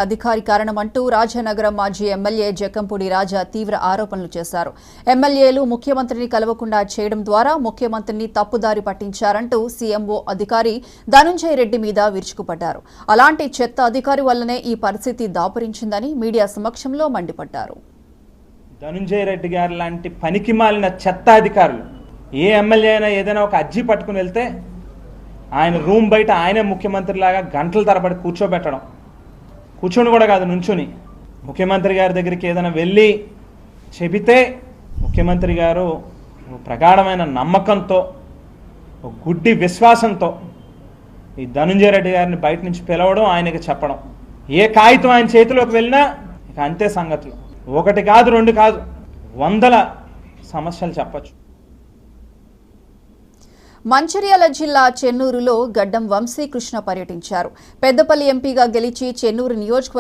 అధికారి కారణమంటూ రాజానగరం మాజీ ఎమ్మెల్యే జకంపూడి రాజా తీవ్ర ఆరోపణలు చేశారు. ఎమ్మెల్యేలు ముఖ్యమంత్రిని కలవకుండా చేయడం ద్వారా ముఖ్యమంత్రిని తప్పుదారి పట్టించారంటూ సీఎంఓ అధికారి ధనుంజయ రెడ్డి మీద విరుచుకుపడ్డారు. అలాంటి చెత్త అధికారి వల్లనే ఈ పరిస్థితి దాపురించిందని మీడియా సమక్షంలో మండిపడ్డారు. ధనుంజయ రెడ్డి గారు లాంటి పనికి మాలిన చెత్త అధికారులు ఏ ఎమ్మెల్యే అయినా ఏదైనా ఒక అర్జీ పట్టుకుని వెళ్తే ఆయన రూమ్ బయట ఆయనే ముఖ్యమంత్రిలాగా గంటల తరబడి కూర్చొని కూడా కాదు, నుంచుని ముఖ్యమంత్రి గారి దగ్గరికి ఏదైనా వెళ్ళి చెబితే ముఖ్యమంత్రి గారు ప్రగాఢమైన నమ్మకంతో గుడ్డి విశ్వాసంతో ఈ ధనుంజయ రెడ్డి గారిని బయట నుంచి పిలవడం, ఆయనకి చెప్పడం. ఏ కాగితం ఆయన చేతిలోకి వెళ్ళినా ఇక అంతే సంగతులు. ఒకటి కాదు, రెండు కాదు, 100 సమస్యలు చెప్పచ్చు. మంచిర్యాల జిల్లా చెన్నూరులో గడ్డం వంశీకృష్ణ పర్యటించారు. పెద్దపల్లి ఎంపీగా గెలిచి చెన్నూరు నియోజకవర్గం